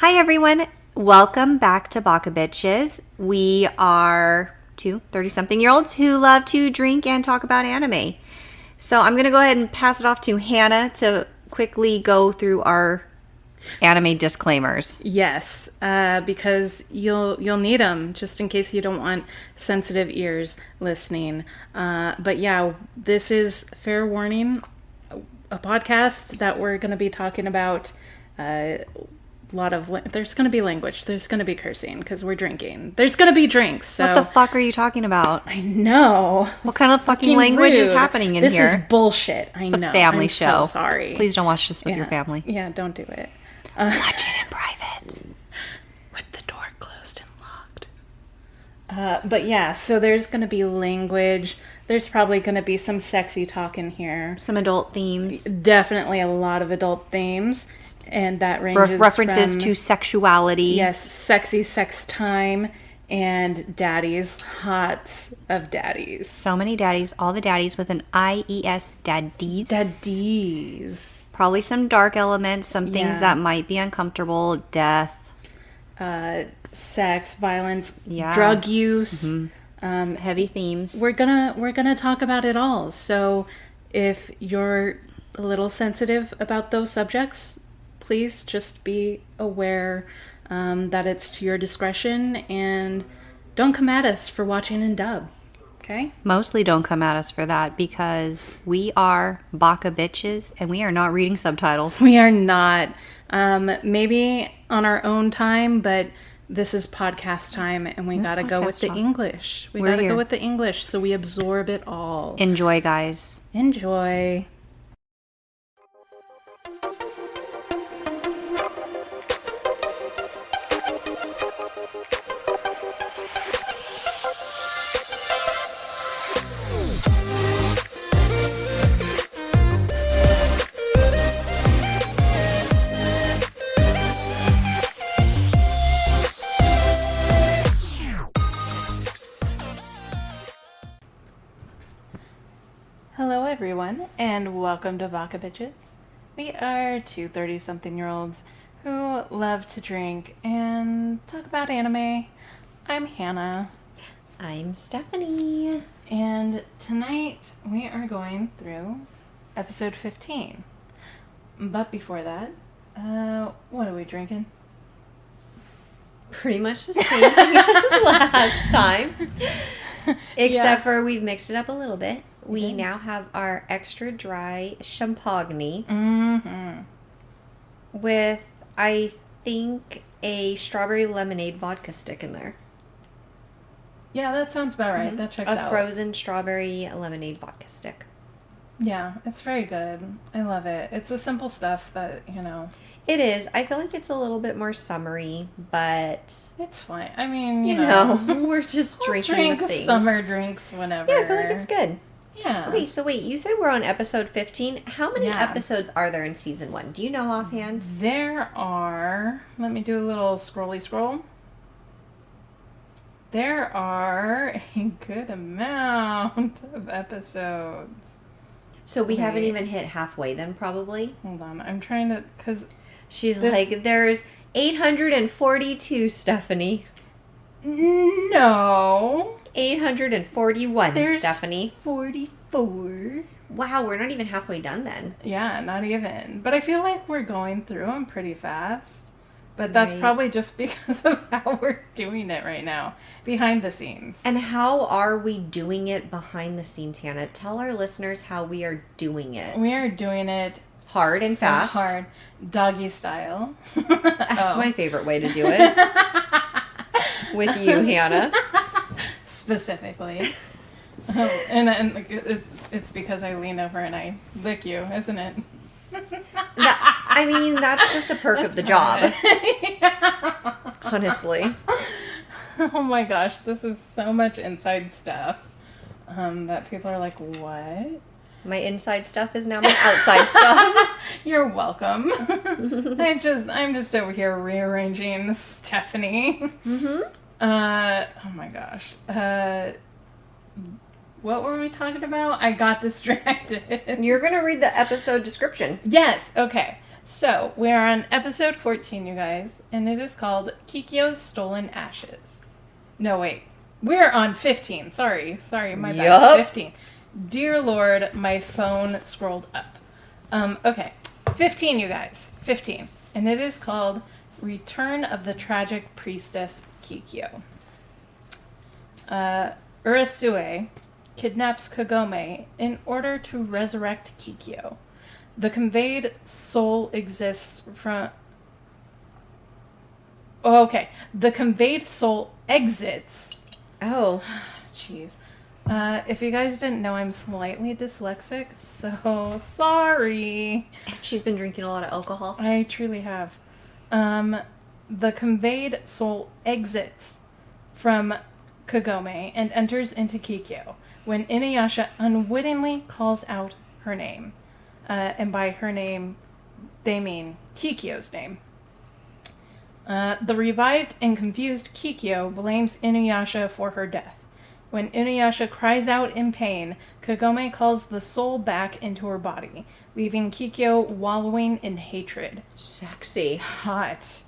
Hi everyone, welcome back to Baka Bitches. We are two 30-something-year-olds who love to drink and talk about anime. So I'm going to go ahead and pass it off to Hannah to quickly go through our anime disclaimers. Yes, because you'll need them just in case you don't want sensitive ears listening. But yeah, this is fair warning, a podcast that we're going to be talking about there's going to be language, there's going to be cursing because we're drinking, there's going to be drinks. So What the fuck are you talking about? I know. What kind of fucking language rude. is happening in this here? This is bullshit. I it's know. A family I'm show. So sorry. Please don't watch this with your family. Yeah, don't do it. Watch it in private. With the door closed and locked. But yeah, so there's going to be language. There's probably going to be some sexy talk in here. Some adult themes. Definitely a lot of adult themes. And that ranges references from, to sexuality. Yes, sexy sex time and daddies. Lots of daddies. So many daddies. All the daddies with an I-E-S. Daddies. Daddies. Probably some dark elements. Some things that might be uncomfortable. Death. Sex, violence, drug use. Mm-hmm. Heavy themes. We're gonna talk about it all. So if you're a little sensitive about those subjects, please just be aware that it's to your discretion, and don't come at us for watching in dub. Okay? Mostly don't come at us for that because we are Baka Bitches and we are not reading subtitles. We are not. Maybe on our own time, but this is podcast time, and we gotta go with the English. We gotta go with the English so we absorb it all. Enjoy, guys. Enjoy. Hello everyone, and welcome to Baka Bitches. We are two 30-something-year-olds who love to drink and talk about anime. I'm Hannah. I'm Stephanie. And tonight we are going through episode 15. But before that, what are we drinking? Pretty much the same thing as last time. Except for we've mixed it up a little bit. We now have our extra dry champagne with, I think, a strawberry lemonade vodka stick in there. Yeah, that sounds about right. That checks out. A frozen strawberry lemonade vodka stick. Yeah, it's very good. I love it. It's the simple stuff that, It is. I feel like it's a little bit more summery, but it's fine. I mean, you know we're just drinking the things. Summer drinks whenever. Yeah, I feel like it's good. Yeah. Okay, so wait, you said we're on episode 15. How many episodes are there in season 1? Do you know offhand? There are, let me do a little scrolly scroll. There are a good amount of episodes. So we haven't even hit halfway then, probably? Hold on, I'm trying to, because she's like, there's 842, Stephanie. No. 841, there's Stephanie. 44. Wow, we're not even halfway done then. Yeah, not even. But I feel like we're going through them pretty fast. But that's probably just because of how we're doing it right now, behind the scenes. And how are we doing it behind the scenes, Hannah? Tell our listeners how we are doing it. We are doing it hard and fast. Hard, doggy style. That's my favorite way to do it. With you, Hannah. Specifically. And it's because I lean over and I lick you, isn't it? I mean, that's just a perk of the job. Yeah. Honestly. Oh my gosh, this is so much inside stuff that people are like, what? My inside stuff is now my outside stuff. You're welcome. I'm just over here rearranging Stephanie. Oh my gosh. What were we talking about? I got distracted. You're going to read the episode description. Yes. Okay. So, we're on episode 14, you guys, and it is called Kikyo's Stolen Ashes. No, wait. We're on 15. Sorry, my bad. 15. Dear Lord, my phone scrolled up. Okay. 15, you guys. 15. And it is called Return of the Tragic Priestess Kikyo. Urasue kidnaps Kagome in order to resurrect Kikyo. The conveyed soul exists from... Oh, okay. The conveyed soul exits. Oh. Jeez. If you guys didn't know, I'm slightly dyslexic, so sorry. She's been drinking a lot of alcohol. I truly have. The conveyed soul exits from Kagome and enters into Kikyo when Inuyasha unwittingly calls out her name. And by her name, they mean Kikyo's name. The revived and confused Kikyo blames Inuyasha for her death. When Inuyasha cries out in pain, Kagome calls the soul back into her body, leaving Kikyo wallowing in hatred. Sexy. Hot.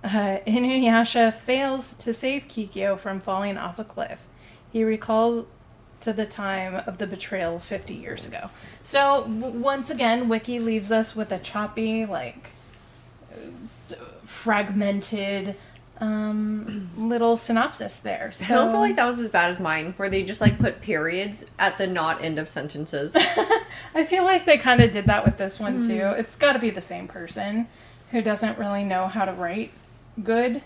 Inuyasha fails to save Kikyo from falling off a cliff. He recalls to the time of the betrayal 50 years ago. So, once again, Wiki leaves us with a choppy, fragmented little synopsis there. So, I don't feel like that was as bad as mine, where they just put periods at the not end of sentences. I feel like they kind of did that with this one too. It's got to be the same person who doesn't really know how to write good.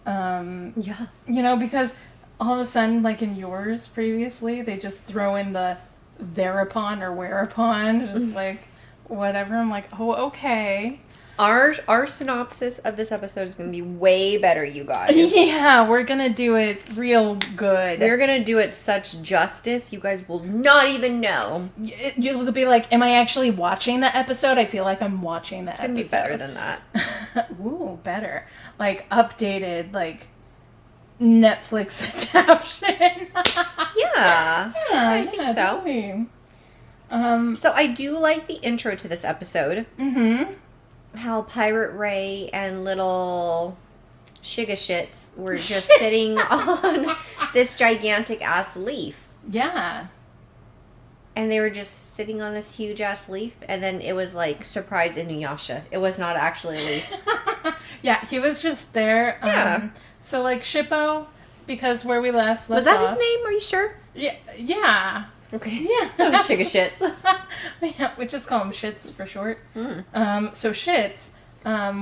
Yeah. Because all of a sudden, in yours previously, they just throw in the thereupon or whereupon, just whatever. I'm like, oh, okay. Our synopsis of this episode is going to be way better, you guys. Yeah, we're going to do it real good. We're going to do it such justice, you guys will not even know. You'll be like, am I actually watching the episode? I feel like I'm watching the episode. It's going to be better than that. Ooh, better. Updated, Netflix adaptation. Yeah. I think so. Totally. So I do like the intro to this episode. Mm-hmm. How Pirate Ray and little Shigashits were just sitting on this gigantic ass leaf. Yeah. And they were just sitting on this huge ass leaf, and then it was surprise Inuyasha. It was not actually a leaf. Yeah, he was just there. Yeah. So Shippo, because where we last left was that off, his name? Are you sure? Yeah. Okay. Yeah. That was Shigashits. Yeah, we just call him Shits for short. Mm. So Shits,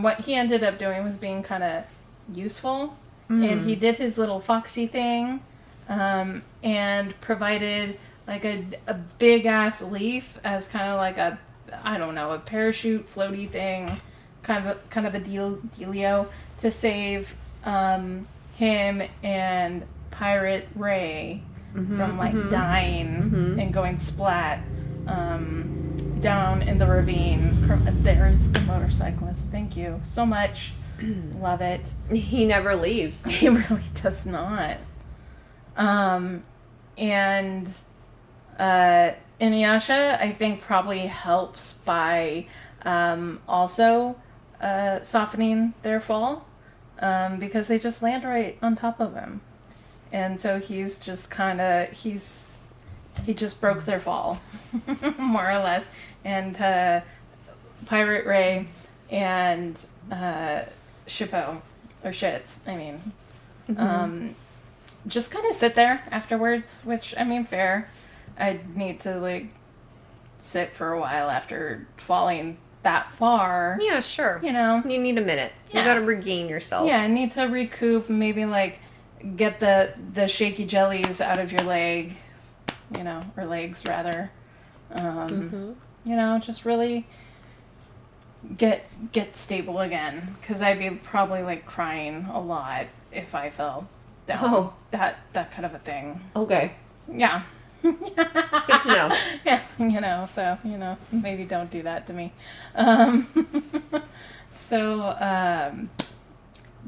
what he ended up doing was being kind of useful, and he did his little foxy thing, and provided a big ass leaf as kind of a parachute floaty thing, kind of a dealio to save him and Pirate Ray from dying and going splat down in the ravine. There's the motorcyclist. Thank you so much. Love it. He never leaves. He really does not. And Inuyasha, I think, probably helps by also softening their fall, because they just land right on top of him. And so he's just he just broke their fall, more or less. And Pirate Ray and Shippo, or Shits, I mean, just kind of sit there afterwards, which, I mean, fair. I'd need to, sit for a while after falling that far. Yeah, sure. You know? You need a minute. Yeah. You gotta regain yourself. Yeah, I need to recoup, maybe, get the shaky jellies out of your leg, or legs, rather. Just really get stable again, because I'd be probably, crying a lot if I fell down. Oh. That kind of a thing. Okay. Yeah. Good to know. Yeah, so, maybe don't do that to me. So,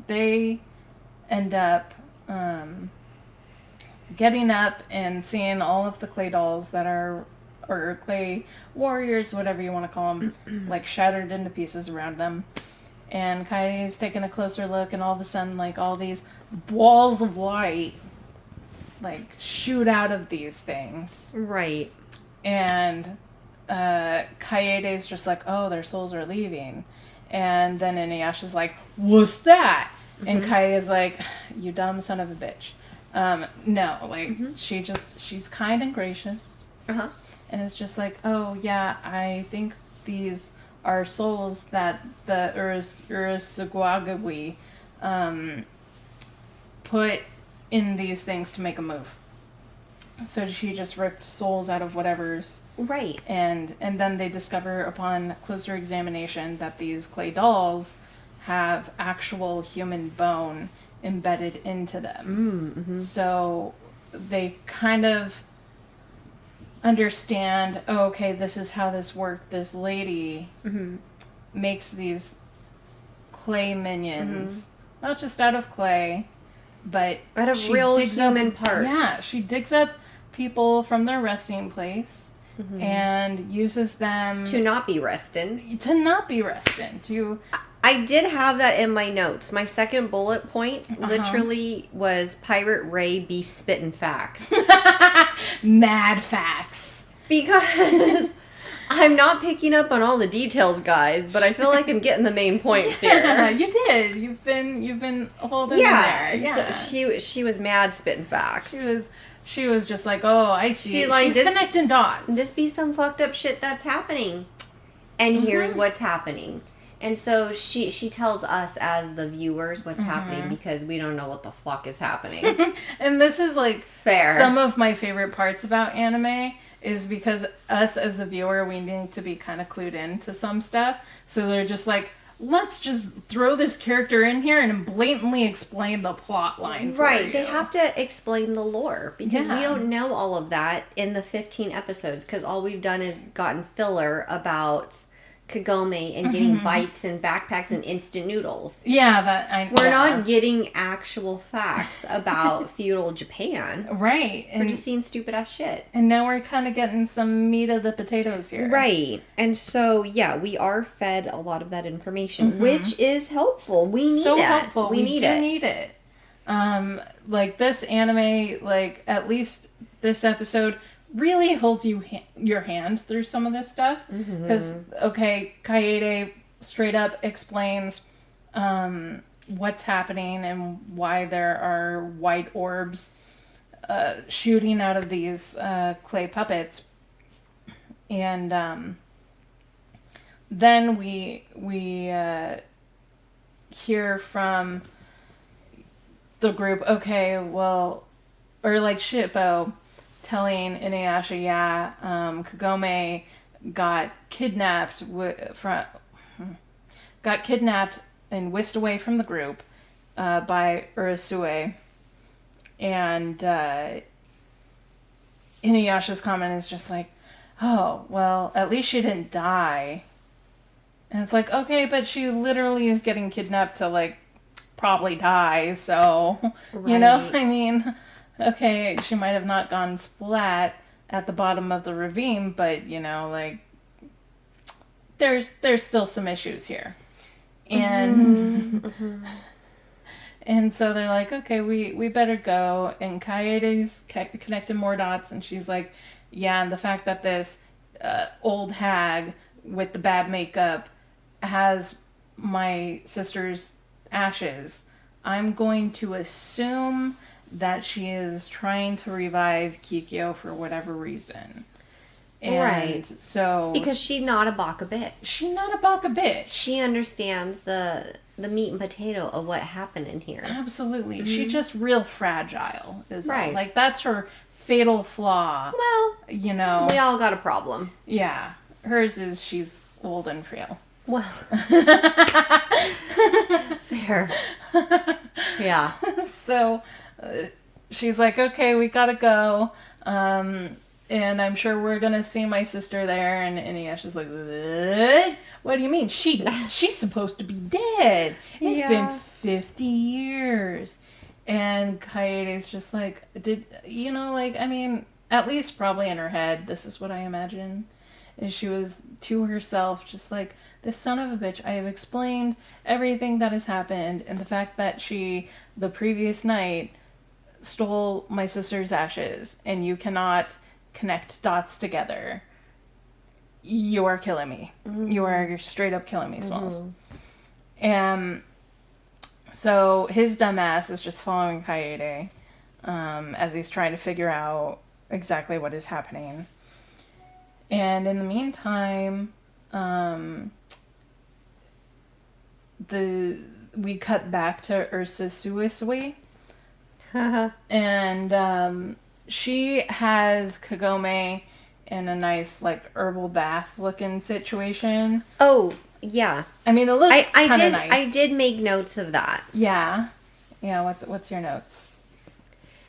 they end up getting up and seeing all of the clay dolls that are or clay warriors, whatever you want to call them, like shattered into pieces around them. And Kaide's taking a closer look, and all of a sudden, like, all these balls of light, like, shoot out of these things. Right. And Kaede's just like, oh, their souls are leaving. And then Inuyasha's like, what's that? Mm-hmm. And Kaede's like, you dumb son of a bitch. No, like, she's kind and gracious. Uh-huh. And it's just like, oh, yeah, I think these are souls that the Urusugwagawi put in these things to make a move. So she just ripped souls out of whatever's... Right. And then they discover upon closer examination that these clay dolls have actual human bone embedded into them. Mm-hmm. So they kind of understand, oh, okay, this is how this worked. This lady makes these clay minions, not just out of clay, but out of real human parts. Yeah, she digs up people from their resting place and uses them to not be resting. I did have that in my notes. My second bullet point literally was Pirate Ray be spitting facts. Mad facts. Because I'm not picking up on all the details, guys, but I feel like I'm getting the main points here. Yeah, you did. You've been holding there. Yeah. So she was mad spitting facts. She was just like, oh, I see. She's connecting dots. This be some fucked up shit that's happening. And here's what's happening. And so she tells us as the viewers what's happening because we don't know what the fuck is happening. And this is like fair. Some of my favorite parts about anime is because us as the viewer, we need to be kind of clued in to some stuff. So they're just like, let's just throw this character in here and blatantly explain the plot line for you. They have to explain the lore because we don't know all of that in the 15 episodes because all we've done is gotten filler about Kagome and getting bikes and backpacks and instant noodles. Yeah, we're not getting actual facts about feudal Japan. Right. We're just seeing stupid ass shit. And now we're kind of getting some meat of the potatoes here. Right. And so, yeah, we are fed a lot of that information, which is helpful. We need it. So helpful. We need it. Like this anime, like at least this episode really holds your hand through some of this stuff because Kaede straight up explains what's happening and why there are white orbs shooting out of these clay puppets, and then we hear from the group, or like Shippo telling Inuyasha, Kagome got kidnapped and whisked away from the group by Urusui, and Inuyasha's comment is just like, oh, well, at least she didn't die. And it's like, okay, but she literally is getting kidnapped to, like, probably die, so, you know, I mean... Okay, she might have not gone splat at the bottom of the ravine, but, you know, like, there's still some issues here. And and so they're like, okay, we better go. And Kaede's connecting more dots, and she's like, yeah, and the fact that this old hag with the bad makeup has my sister's ashes, I'm going to assume that she is trying to revive Kikyo for whatever reason. And so... Because she's not a Baka bitch. She's not a Baka bitch. She understands the meat and potato of what happened in here. Absolutely. She's just real fragile, is all. Like, that's her fatal flaw. Well, you know. We all got a problem. Yeah. Hers is she's old and frail. Well. Fair. Yeah. So... she's like, okay, we gotta go, and I'm sure we're gonna see my sister there. And Inuyasha's like, what do you mean? She's supposed to be dead. It's been 50 years. And Kaede's just like, at least probably in her head, this is what I imagine, is she was to herself just like, this son of a bitch, I have explained everything that has happened, and the fact that she, the previous night, stole my sister's ashes, and you cannot connect dots together. You are killing me. Mm-hmm. You are straight up killing me, Smalls. And so his dumbass is just following Kaede as he's trying to figure out exactly what is happening. And in the meantime, we cut back to Ursa Suisui. And she has Kagome in a nice, like, herbal bath looking situation. Oh, yeah. I mean, it looks kind of nice. I did make notes of that. Yeah. Yeah, what's your notes?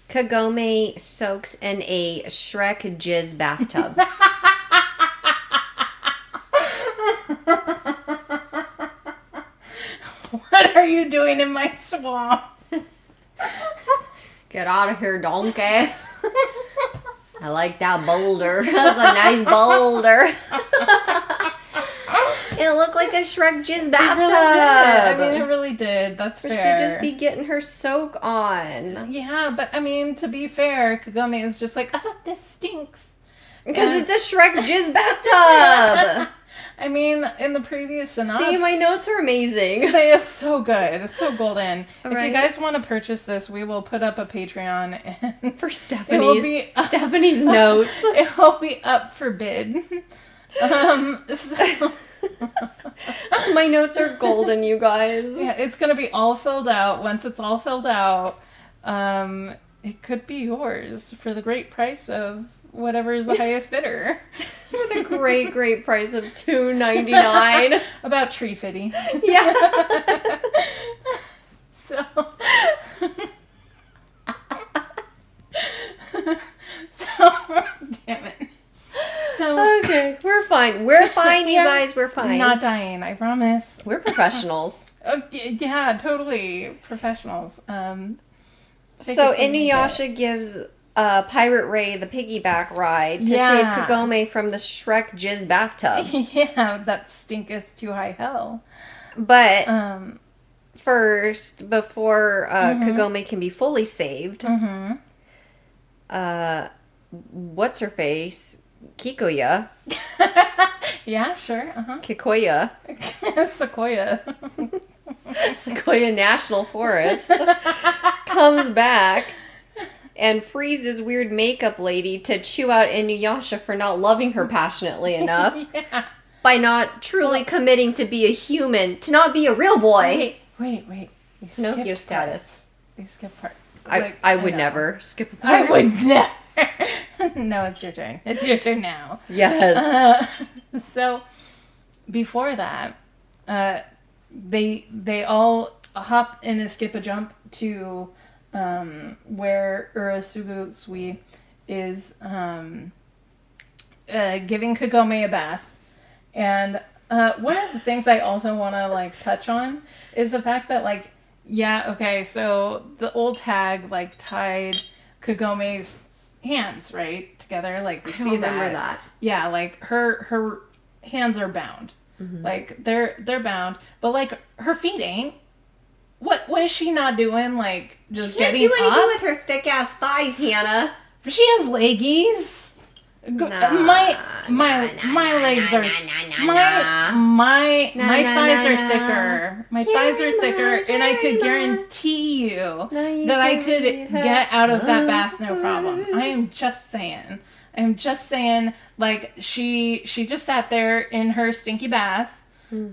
Kagome soaks in a Shrek jizz bathtub. What are you doing in my swamp? Get out of here, donkey. I like that boulder. That's a nice boulder. It looked like a Shrek jizz bathtub. It really did. That's fair. But she'd just be getting her soak on. Yeah, but I mean, to be fair, Kagome is just like, oh, this stinks. Because it's a Shrek jizz bathtub. I mean, in the previous synopsis... See, my notes are amazing. They are so good. It's so golden. Right. If you guys want to purchase this, we will put up a Patreon. And for Stephanie's notes. It will be up for bid. So... My notes are golden, you guys. Yeah, it's going to be all filled out. Once it's all filled out, it could be yours for the great price of whatever is the highest bidder. For the great, great price of $2.99. About tree fitty. Yeah. So, damn it. So okay, we're fine. We're fine, you guys. We're fine. Not dying, I promise. We're professionals. Yeah, totally professionals. So Inuyasha gives Pirate Ray the piggyback ride to save Kagome from the Shrek jizz bathtub. Yeah, that stinketh to high hell. But first, before Kagome can be fully saved, what's her face? Kikoya. Yeah, sure. Kikoya. Sequoia. Sequoia National Forest comes back and frees this weird makeup lady to chew out Inuyasha for not loving her passionately enough. Yeah. By not truly committing to be a human, to not be a real boy. Wait. Pinocchio status. We skipped part. I would never skip a part. I would never. No, it's your turn. It's your turn now. Yes. So, before that, they all hop and a skip a jump to where Urasugusui is giving Kagome a bath. And one of the things I also want to touch on is the fact that so the old hag tied Kagome's hands right together, we see remember that. Yeah, her hands are bound. Mm-hmm. They're bound, but her feet ain't. What is she not doing? Just she can't getting do anything up? with her thick ass thighs, Hannah. She has leggies. My legs are my thighs are thicker. My thighs are thicker, and I could guarantee you that I could get out of that bath no problem. I am just saying. She just sat there in her stinky bath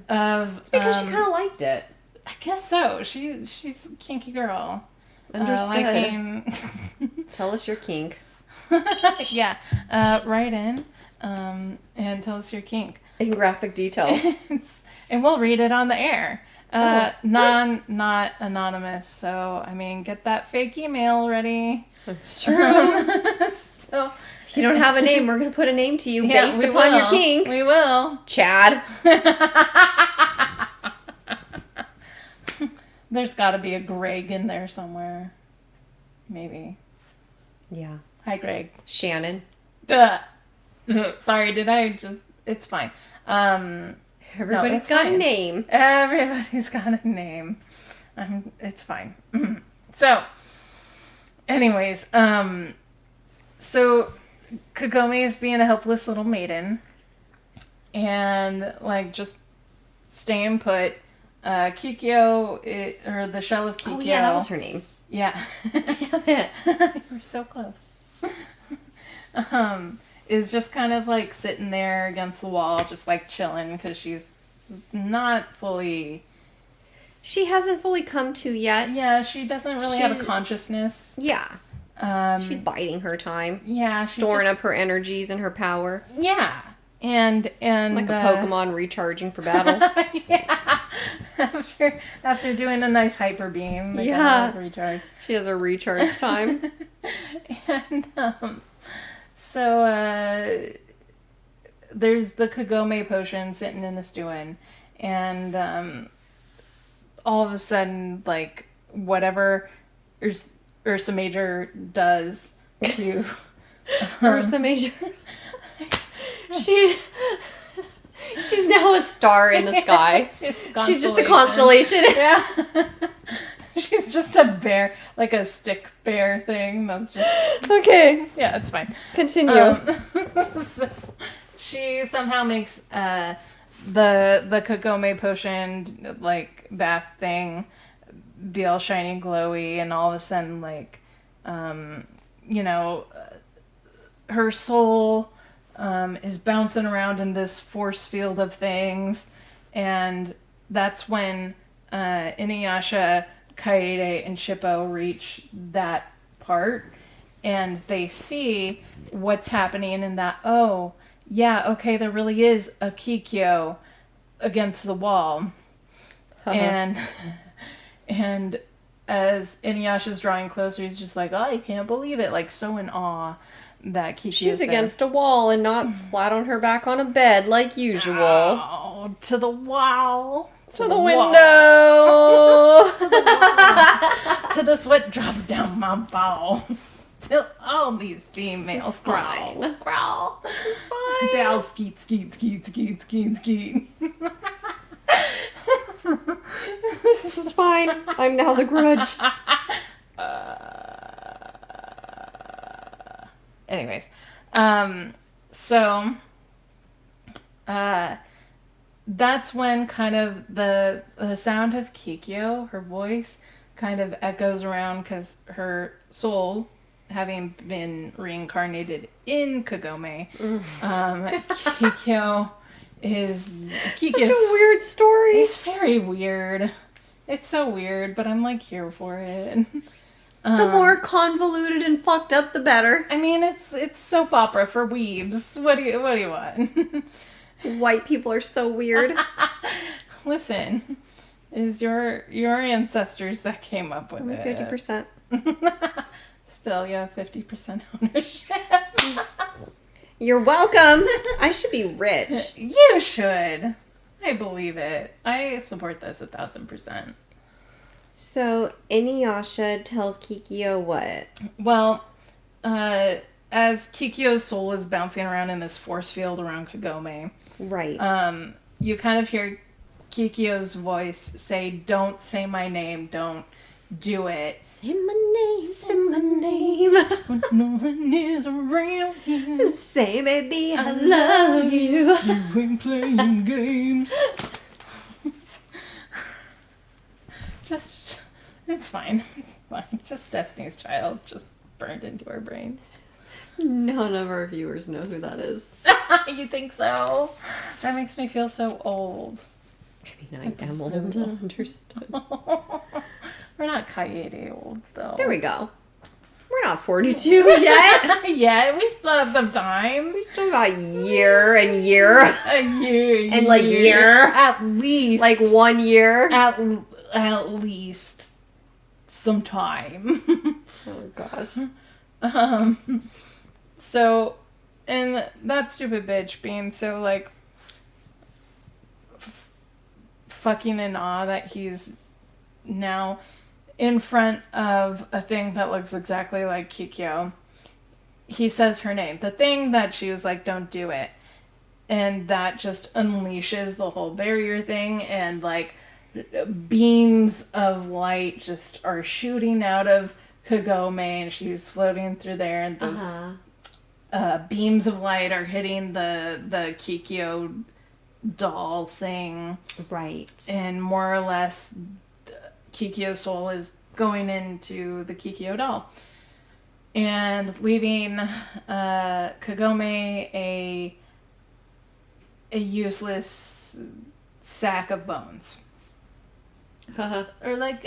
of because she kind of liked it. I guess so. She's a kinky girl. Understood. Tell us your kink. Yeah, write in and tell us your kink in graphic detail, and we'll read it on the air. Not anonymous. So get that fake email ready. That's true. So if you don't have a name, we're gonna put a name to you based upon your kink. We will, Chad. There's got to be a Greg in there somewhere. Maybe. Yeah. Hi, Greg. Shannon. Duh. Sorry, did I just... It's fine. Everybody's got a name. Everybody's got a name. It's fine. So, anyways, so Kagome is being a helpless little maiden. And, like, just staying put. Kikyo, or the shell of Kikyo. Oh, yeah, that was her name. Yeah. Damn it. We're so close. Is just kind of, like, sitting there against the wall, just, like, chilling, because she's not fully... She hasn't fully come to yet. Yeah, she doesn't really have a consciousness. Yeah. She's biding her time. Yeah. Storing up her energies and her power. Yeah. And like a Pokemon recharging for battle. Yeah. After doing a nice hyper beam. Yeah. Recharge. She has a recharge time. And so there's the Kagome potion sitting in the stewin, and all of a sudden, like, whatever Ursa Major does to Ursa Major. She's now a star in the sky. She's just a constellation. Yeah. She's just a bear, like a stick bear thing. That's just... Okay. Yeah, it's fine. Continue. So she somehow makes the Kagome potion, like, bath thing be all shiny and glowy, and all of a sudden, like, her soul is bouncing around in this force field of things, and that's when Inuyasha, Kaede, and Shippo reach that part, and they see what's happening in that, oh, yeah, okay, there really is a Kikyo against the wall. And as Inuyasha's drawing closer, he's just like, oh, I can't believe it, like, so in awe that Kikyo's She's there. against a wall and not flat on her back on a bed like usual. Oh, to the wall. To the window. To the wall. To the sweat drops down my balls. Till all these females growl. Growl. This is fine. Say, I'll skeet, skeet, skeet, skeet, skeet, skeet. This is fine. I'm now the Grudge. Anyways, so that's when kind of the sound of Kikyo, her voice, kind of echoes around, because her soul, having been reincarnated in Kagome, Kikyo is... Such a weird story. It's very weird. It's so weird, but I'm, like, here for it. The more convoluted and fucked up, the better. I mean, it's soap opera for weebs. What do you want? White people are so weird. Listen, it is your ancestors that came up with Only it. 50%. Still, you have 50% ownership. You're welcome. I should be rich. You should. I believe it. I support this 1,000%. So, Inuyasha tells Kikyo what? Well, as Kikyo's soul is bouncing around in this force field around Kagome, right. You kind of hear Kikyo's voice say, "Don't say my name, don't do it. Say my name, say my name. No one is around here. Say, baby, I love you. You ain't playing games." It's fine. It's fine. Just Destiny's Child just burned into our brains. None of our viewers know who that is. You think so? That makes me feel so old. I mean, I am old, understood. We're not Kaede old, though. There we go. We're not 42 yet. Yeah, we still have some time. We still got year and year. A year. And like year. At least. Like 1 year. At least some time. Oh, gosh. So, and that stupid bitch being so, like, fucking in awe that he's now in front of a thing that looks exactly like Kikyo. he says her name. The thing that she was like, don't do it. And that just unleashes the whole barrier thing, and like beams of light just are shooting out of Kagome, and she's floating through there, and those beams of light are hitting the Kikyo doll thing. Right. And more or less, Kikyo's soul is going into the Kikyo doll. And leaving Kagome a useless sack of bones. or like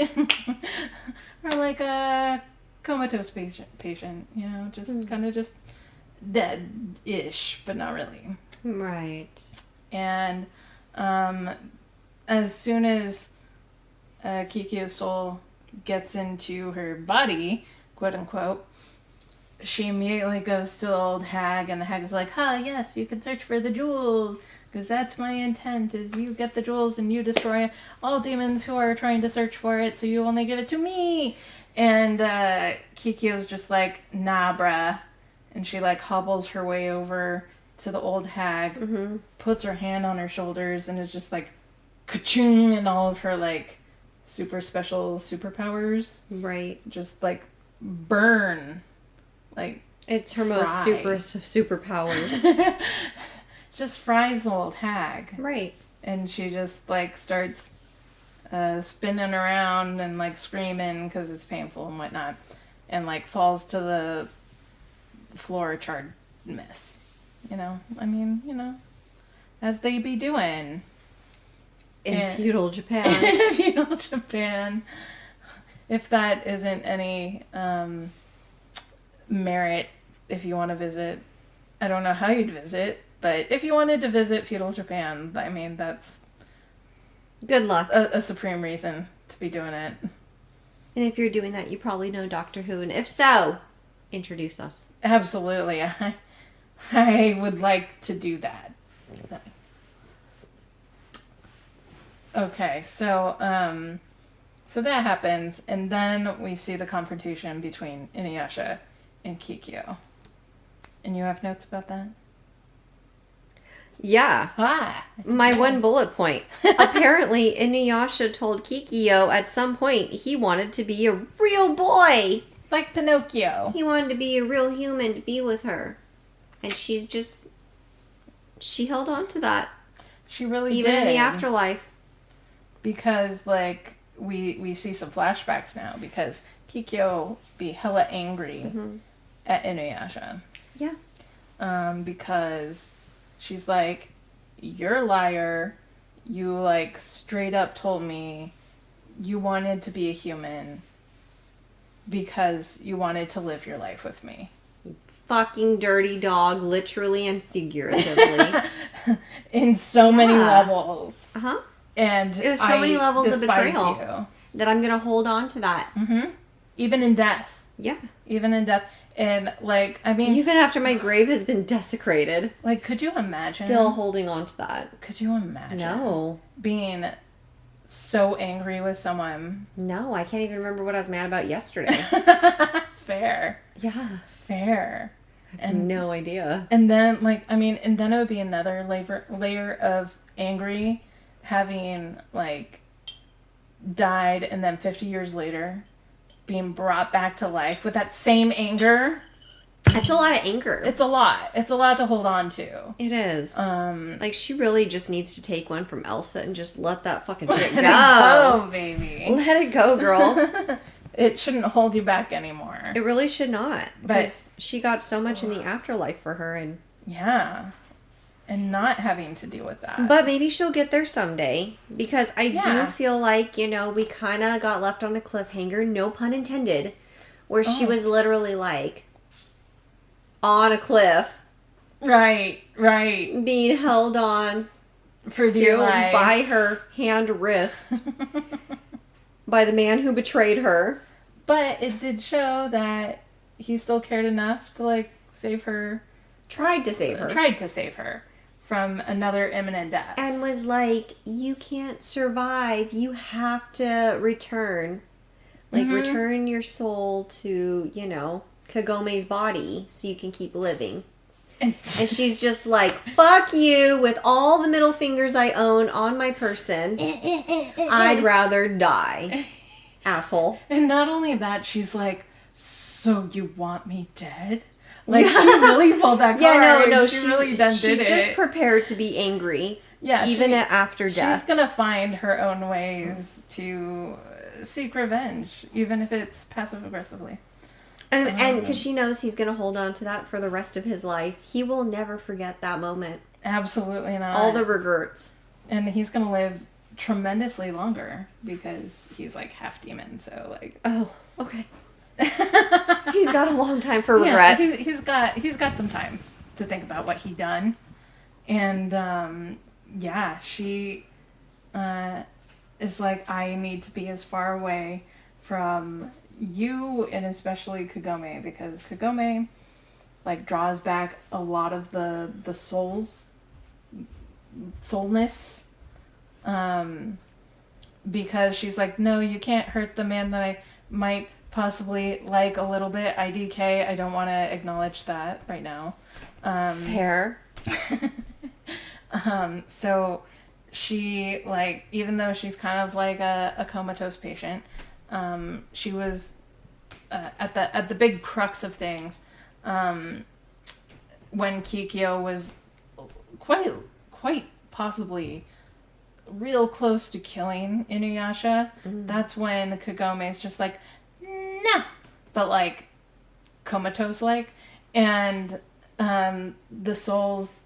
a comatose patient, you know, just kind of just dead-ish, but not really. Right. And as soon as Kikyo's soul gets into her body, quote unquote, she immediately goes to the old hag, and the hag is like, yes, you can search for the jewels, because that's my intent, is you get the jewels and you destroy all demons who are trying to search for it, so you only give it to me. And Kikyo's just like, nah, bruh. And she like hobbles her way over to the old hag, puts her hand on her shoulders, and is just like, ka-chung, and all of her like super special superpowers. Right. Just like burn. Like, it's her most superpowers. Just fries the old hag. Right. And she just, like, starts spinning around and, like, screaming because it's painful and whatnot. And, like, falls to the floor a charred mess. You know? I mean, you know, as they be doing. In feudal Japan. In feudal Japan. If that isn't any merit, if you want to visit, I don't know how you'd visit, but if you wanted to visit feudal Japan, I mean, that's good luck. A supreme reason to be doing it. And if you're doing that, you probably know Doctor Who, and if so, introduce us. Absolutely. I would like to do that. Okay, so that happens, and then we see the confrontation between Inuyasha and Kikyo. And you have notes about that? Yeah. My one bullet point. Apparently, Inuyasha told Kikyo at some point he wanted to be a real boy. Like Pinocchio. He wanted to be a real human to be with her. And she held on to that. She really Even did. in the afterlife. Because, like, we see some flashbacks now, because Kikyo be hella angry at Inuyasha. Yeah. Because she's like, you're a liar. You, like, straight up told me you wanted to be a human because you wanted to live your life with me. Fucking dirty dog, literally and figuratively. In so many levels. Uh-huh. And there's so many levels of betrayal you. That I'm going to hold on to that. Mm-hmm. Even in death. Yeah. Even in death. And, like, I mean... Even after my grave has been desecrated. Like, could you imagine? Still holding on to that. Could you imagine? No. Being so angry with someone. No, I can't even remember what I was mad about yesterday. Fair. Yeah. Fair. I have no idea. And then, like, I mean, and then it would be another layer of angry, having, like, died, and then 50 years later being brought back to life with that same anger. That's a lot of anger. It's a lot. It's a lot to hold on to. It is. Like, she really just needs to take one from Elsa and just let that fucking shit go. Let it go, baby. Let it go, girl. It shouldn't hold you back anymore. It really should not. Because she got so much in the afterlife for her. And yeah. And not having to deal with that. But maybe she'll get there someday. Because I do feel like, you know, we kind of got left on a cliffhanger, no pun intended, where she was literally like on a cliff. Right, right. Being held on for dear life by her hand wrist by the man who betrayed her. But it did show that he still cared enough to, like, save her. Tried to save her from another imminent death. And was like, you can't survive. You have to return. Like, return your soul to, you know. Kagome's body so you can keep living. And she's just like, fuck you with all the middle fingers I own on my person. I'd rather die. Asshole. And not only that, she's like, so you want me dead? Like, she really pulled that card. Yeah, no, she really did it. She's just prepared to be angry. Yeah, even after death. She's gonna find her own ways to seek revenge, even if it's passive-aggressively. And because she knows he's going to hold on to that for the rest of his life. He will never forget that moment. Absolutely not. All the regrets. And he's going to live tremendously longer because he's like half demon, so like... Oh, okay. He's got a long time for regret. Yeah, he's got some time to think about what he done. And, she is like, I need to be as far away from... you, and especially Kagome, because Kagome like draws back a lot of the soulness, because she's like, no, you can't hurt the man that I might possibly like a little bit. IDK, I don't want to acknowledge that right now. Fair. So she, like, even though she's kind of like a comatose patient, she was at the big crux of things, when Kikyo was quite possibly real close to killing Inuyasha. That's when Kagome's just like, nah, but like comatose like, and the soul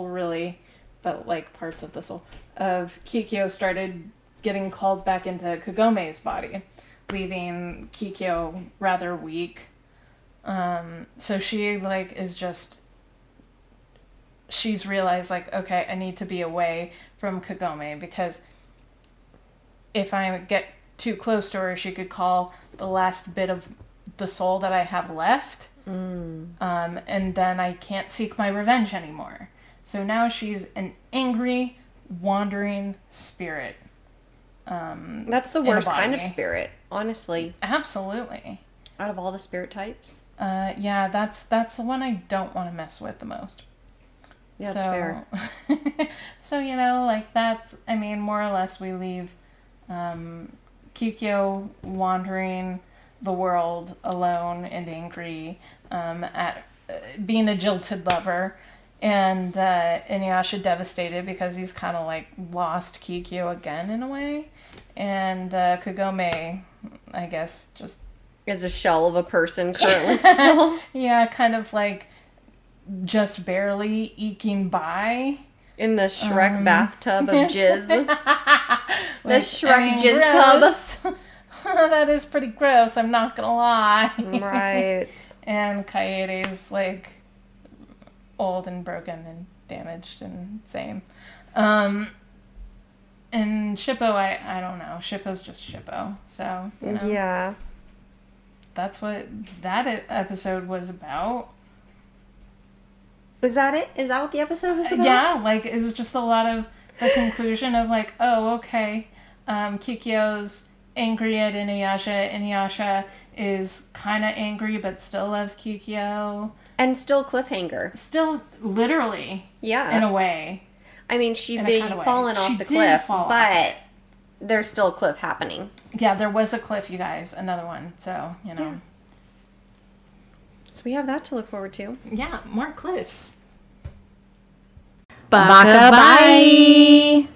really, but like parts of the soul of Kikyo started getting called back into Kagome's body, leaving Kikyo rather weak. So she like is just, she's realized like, okay, I need to be away from Kagome, because if I get too close to her, she could call the last bit of the soul that I have left. And then I can't seek my revenge anymore. So now she's an angry, wandering spirit. That's the worst kind of spirit, honestly. Absolutely. Out of all the spirit types. Yeah, that's the one I don't want to mess with the most. Yeah, that's fair. So, you know, like that's, I mean, more or less we leave Kikyo wandering the world alone and angry at being a jilted lover. And Inuyasha devastated because he's kind of like lost Kikyo again in a way. And Kagome, I guess, just... is a shell of a person currently still. Yeah, kind of like just barely eking by. In the Shrek bathtub of jizz. The Shrek jizz tub. That is pretty gross, I'm not gonna lie. Right. And Kaede's like old and broken and damaged and same. And Shippo, I don't know. Shippo's just Shippo. So, you know. Yeah. That's what that episode was about. Is that it? Is that what the episode was about? Yeah, like, it was just a lot of the conclusion of, like, oh, okay, Kikyo's angry at Inuyasha. Inuyasha is kind of angry, but still loves Kikyo. And still cliffhanger. Still, literally. Yeah. In a way. I mean, she'd be falling off the cliff, but there's still a cliff happening. Yeah, there was a cliff, you guys. Another one. So, you know. Yeah. So we have that to look forward to. Yeah, more cliffs. Baka bye!